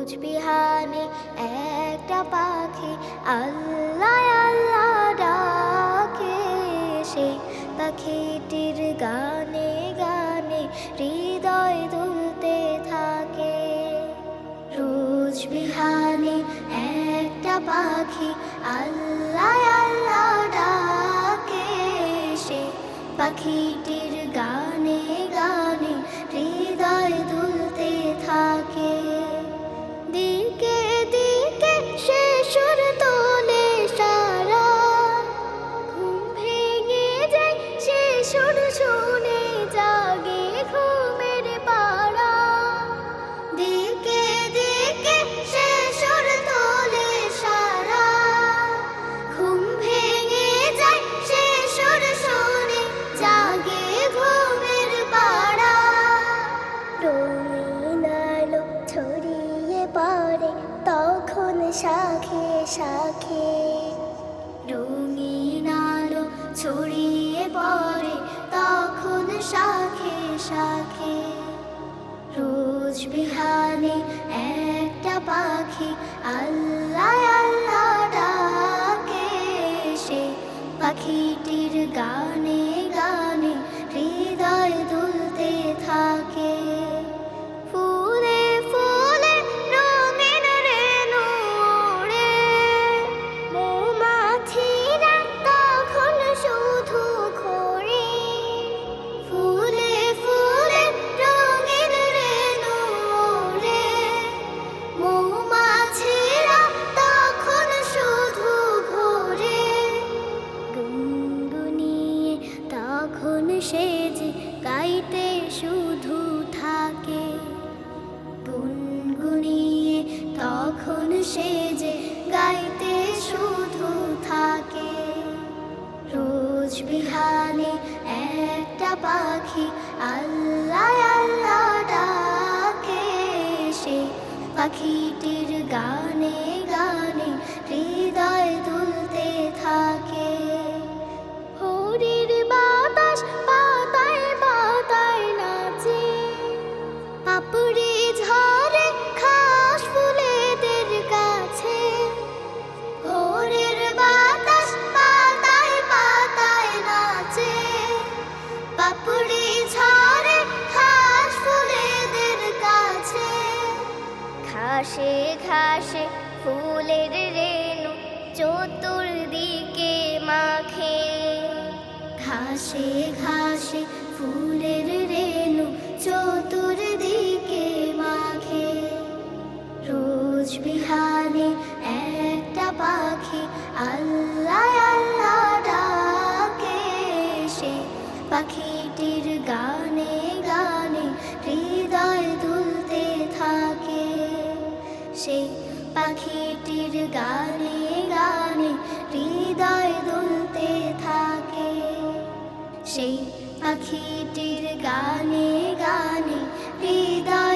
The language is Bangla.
রোজ বিহানে একটা পাখি আল্লাহ আল্লাহ ডাকে, সেই পাখিটির গানে গানে হৃদয় দুলতে থাকে। রোজ বিহানে একটা পাখি আল্লাহ আল্লাহ ডাকে, সেই পাখিটির গানে গানে হৃদয় দুলতে থাকে। দিকে দিকে সে সুর তোলে সারা, ঘুম ভেঙে যায় সে সুর শুনে জাগে ঘুমের পাড়া। দিকে দিকে সে সুর তোলে সারা, ঘুম ভেঙে যায় সে সুর শুনে জাগে ঘুমের পাড়া। রঙিন আলো ছড়িয়ে পড়ে তখন শাখে শাখে, রঙিন আলো ছড়িয়ে পড়ে তখন শাখে শাখে। রোজ বিহানে একটা পাখি আল্লাহ আল্লাহ ডাকে, সে পাখিটির গানে গানে হৃদয় দুলতে থাকে। ফুলে ফুলে রঙিন রেণু ওড়ে, মৌমাছিরা তখন শুধু ঘোরে। ফুলে ফুলে রঙিন রেণু ওড়ে, মৌমাছিরা তখন শুধু ঘোরে। গুনগুনিয়ে তখন সে যে গাইতে শুধু থাকে, গুনগুনিয়ে তখন সে যে গাইতে শুধু থাকে। রোজ বিহানে একটা পাখি আল্লাহ আল্লাহ ডাকে, সে পাখিটির গানে গানে হৃদয় দুলতে থাকে। ভোরের বাতাস পাতায় পাতায় নাচে, পাপড়ি ঝরে ঘাস ফুলেদের কাছে। ভোরের বাতাস পাতায় পাতায় নাচে, পাপড়ি ঝরে ঘাস ফুলেদের কাছে। ঘাসে ঘাসে ফুলের রেণু চতুর্দিকে মাখে, ঘাসে ঘাসে ফুলের রেণু চতুর্দিকে মাখে। রোজ বিহানে একটা পাখি আল্লাহ আল্লাহ ডাকে, সে পাখিটির গানে গানে হৃদয় দুলতে থাকে। সেই পাখিটির গানে গানে হৃদয় দুলতে থাকে। সেই পাখিটির গানে গানে হৃদয়